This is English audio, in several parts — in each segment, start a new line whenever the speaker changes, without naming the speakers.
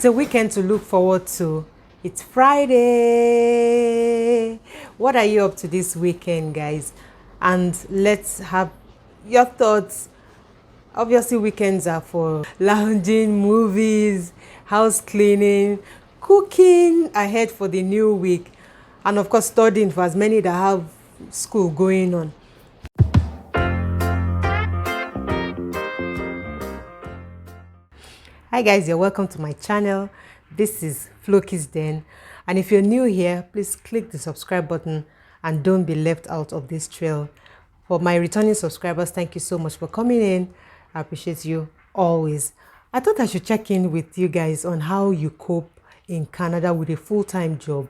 It's a weekend to look forward to. It's Friday. What are you up to this weekend, guys? And let's have your thoughts. Obviously, weekends are for lounging, movies, house cleaning, cooking ahead for the new week, and of course, studying for as many that have school going on. Hi guys, you're welcome to my channel. This is Flockie's Den, and if you're new here, please click the subscribe button and don't be left out of this trail. For my returning subscribers, thank you so much for coming in. I appreciate you always. I thought I should check in with you guys on how you cope in Canada with a full-time job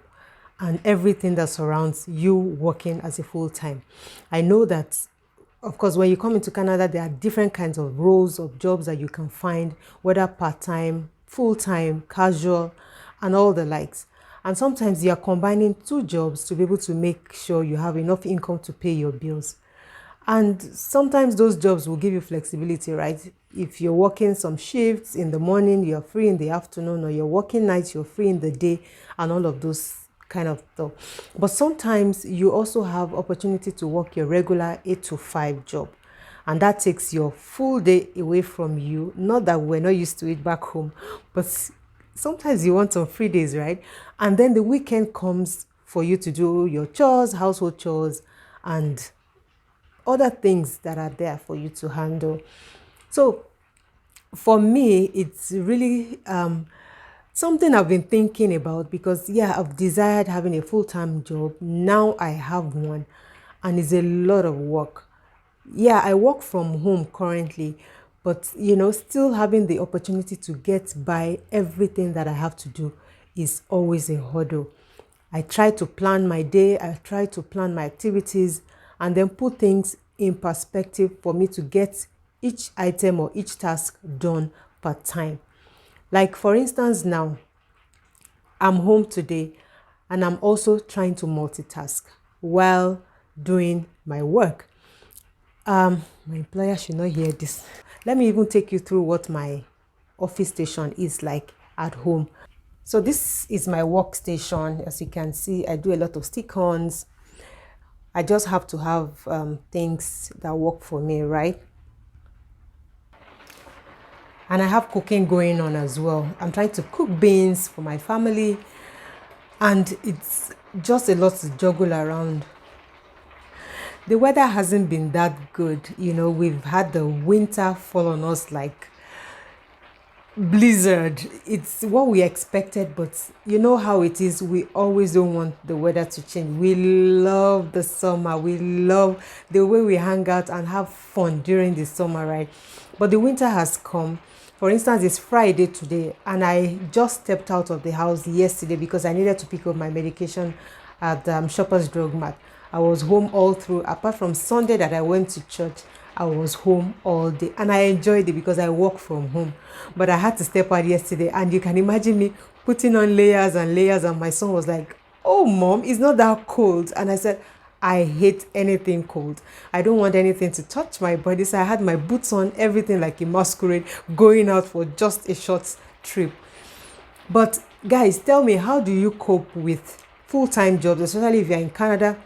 and everything that surrounds you working as a full-time. I know that, of course, when you come into Canada, there are different kinds of roles of jobs that you can find, whether part-time, full-time, casual, and all the likes. And sometimes you are combining two jobs to be able to make sure you have enough income to pay your bills. And sometimes those jobs will give you flexibility, right? If you're working some shifts in the morning, you're free in the afternoon, or you're working nights, you're free in the day, and all of those kind of stuff. But sometimes you also have opportunity to work your regular 8 to 5 job, and that takes your full day away from you. Not that we're not used to it back home, but sometimes you want some free days, right? And then the weekend comes for you to do your chores, household chores, and other things that are there for you to handle. So for me, it's really something I've been thinking about, because I've desired having a full-time job. Now I have one, and it's a lot of work. I work from home currently, but still having the opportunity to get by everything that I have to do is always a hurdle. I try to plan my day, I try to plan my activities, and then put things in perspective for me to get each item or each task done per time. Like for instance, now I'm home today and I'm also trying to multitask while doing my work. My employer should not hear this. Let me even take you through what my office station is like at home. So this is my workstation. As you can see, I do a lot of stick-ons. I just have to have things that work for me, right? And I have cooking going on as well. I'm trying to cook beans for my family, and it's just a lot to juggle around. The weather hasn't been that good. We've had the winter fall on us like blizzard. It's what we expected, but you know how it is. We always don't want the weather to change. We love the summer. We love the way we hang out and have fun during the summer, right? But the winter has come. For instance, it's Friday today, and I just stepped out of the house yesterday because I needed to pick up my medication at Shoppers Drug Mart. I was home all through. Apart from Sunday that I went to church, I was home all day, and I enjoyed it because I work from home. But I had to step out yesterday, and you can imagine me putting on layers and layers, and my son was like, "Oh mom, it's not that cold." And I said, I hate anything cold. I don't want anything to touch my body. So I had my boots on, everything like a masquerade, going out for just a short trip. But guys, tell me, how do you cope with full-time jobs, especially if you're in Canada?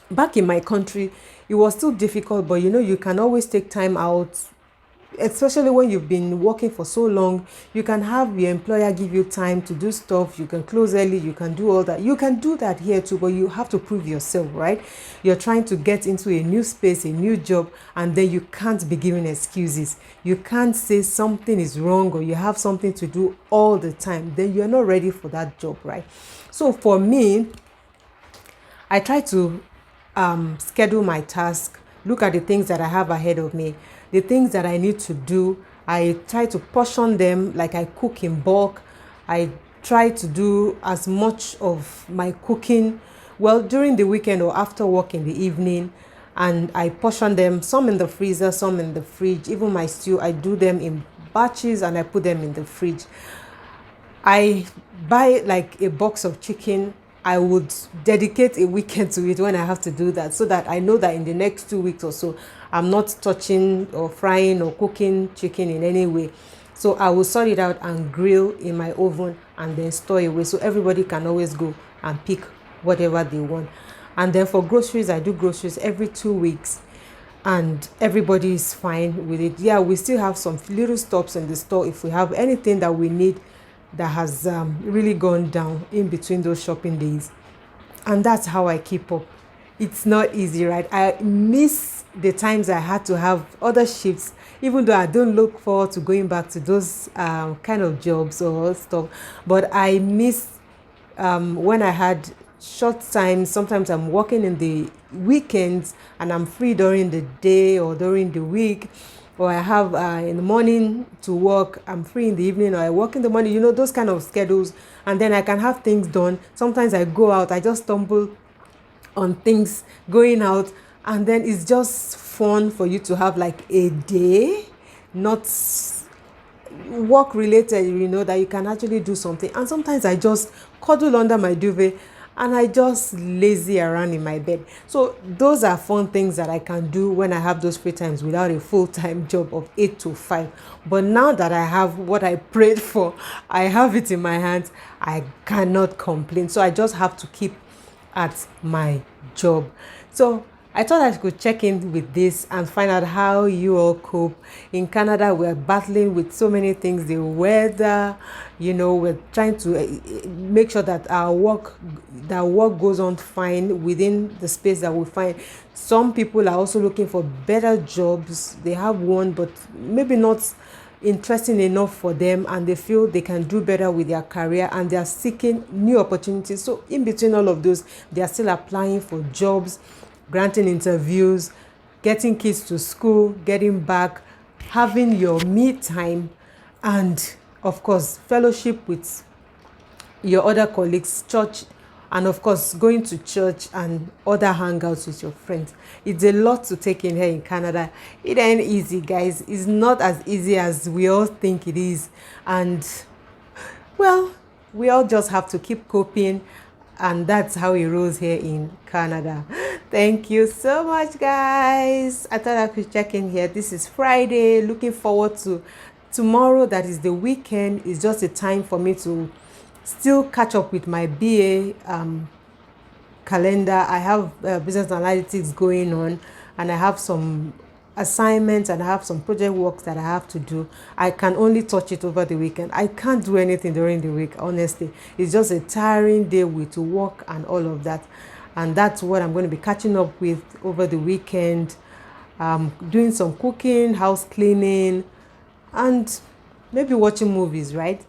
Back in my country, it was still difficult, but you can always take time out, especially when you've been working for so long. You can have your employer give you time to do stuff. You can close early, you can do all that. You can do that here too, but you have to prove yourself, right? You're trying to get into a new space, a new job, and then you can't be giving excuses. You can't say something is wrong or you have something to do all the time. Then you're not ready for that job, right? So for me, I try to schedule my task, look at the things that I have ahead of me, the things that I need to do. I try to portion them, like I cook in bulk. I try to do as much of my cooking, during the weekend or after work in the evening, and I portion them, some in the freezer, some in the fridge. Even my stew, I do them in batches and I put them in the fridge. I buy like a box of chicken. I would dedicate a weekend to it when I have to do that, so that I know that in the next 2 weeks or so, I'm not touching or frying or cooking chicken in any way. So I will sort it out and grill in my oven and then store away, so everybody can always go and pick whatever they want. And then for groceries, I do groceries every 2 weeks, and everybody is fine with it. Yeah, we still have some little stops in the store if we have anything that we need that has really gone down in between those shopping days. And that's how I keep up. It's not easy, right? I miss the times I had to have other shifts, even though I don't look forward to going back to those kind of jobs or stuff. But I miss when I had short time. Sometimes I'm working in the weekends and I'm free during the day or during the week, or I have in the morning to work, I'm free in the evening, or I work in the morning, those kind of schedules, and then I can have things done. Sometimes I go out, I just stumble on things going out, and then it's just fun for you to have like a day, not work related, that you can actually do something. And sometimes I just cuddle under my duvet and I just lazy around in my bed. So those are fun things that I can do when I have those free times without a full-time job of 8 to 5. But now that I have what I prayed for, I have it in my hands, I cannot complain. So I just have to keep at my job. So I thought I could check in with this and find out how you all cope. In Canada, we're battling with so many things. The weather, we're trying to make sure that our work goes on fine within the space that we find. Some people are also looking for better jobs. They have one, but maybe not interesting enough for them, and they feel they can do better with their career, and they are seeking new opportunities. So in between all of those, they are still applying for jobs, granting interviews, getting kids to school, getting back, having your me time, and of course fellowship with your other colleagues, church, and of course going to church and other hangouts with your friends. It's a lot to take in here in Canada. It ain't easy, guys. It's not as easy as we all think it is, and well, we all just have to keep coping, and that's how it rolls here in Canada. Thank you so much, guys. I thought I could check in here. This is Friday. Looking forward to tomorrow. That is the weekend. It's just a time for me to still catch up with my BA calendar. I have business analytics going on, and I have some assignments, and I have some project works that I have to do. I can only touch it over the weekend. I can't do anything during the week, honestly. It's just a tiring day with work and all of that. And that's what I'm going to be catching up with over the weekend. Doing some cooking, house cleaning, and maybe watching movies, right?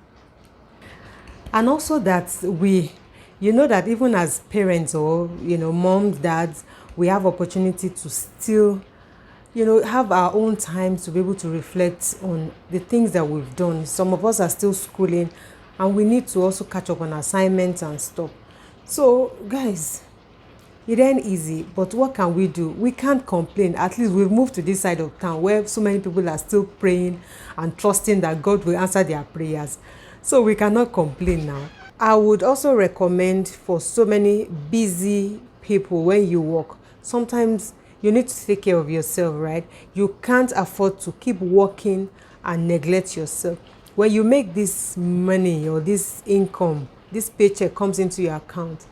And also that that even as parents, or moms, dads, we have opportunity to still have our own time to be able to reflect on the things that we've done. Some of us are still schooling, and we need to also catch up on assignments and stuff. So guys, it ain't easy, but what can we do? We can't complain. At least we've moved to this side of town where so many people are still praying and trusting that God will answer their prayers. So we cannot complain now. I would also recommend for so many busy people, when you work, sometimes you need to take care of yourself, right? You can't afford to keep working and neglect yourself. When you make this money or this income, this paycheck comes into your account,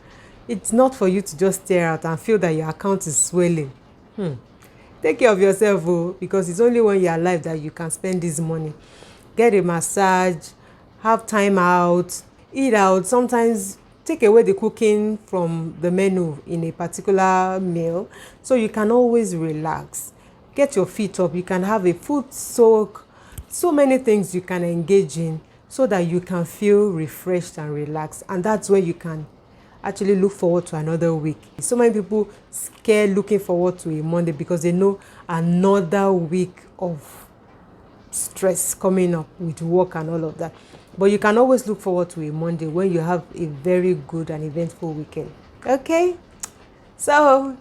it's not for you to just stare out and feel that your account is swelling. Take care of yourself, because it's only when you're alive that you can spend this money. Get a massage, have time out, eat out. Sometimes take away the cooking from the menu in a particular meal, so you can always relax. Get your feet up. You can have a foot soak. So many things you can engage in so that you can feel refreshed and relaxed. And that's where you can actually look forward to another week. So many people scared looking forward to a Monday because they know another week of stress coming up with work and all of that. But you can always look forward to a Monday when you have a very good and eventful weekend. Okay? So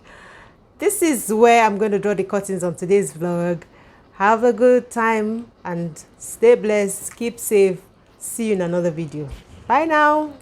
this is where I'm going to draw the curtains on today's vlog. Have a good time and stay blessed. Keep safe. See you in another video. Bye now.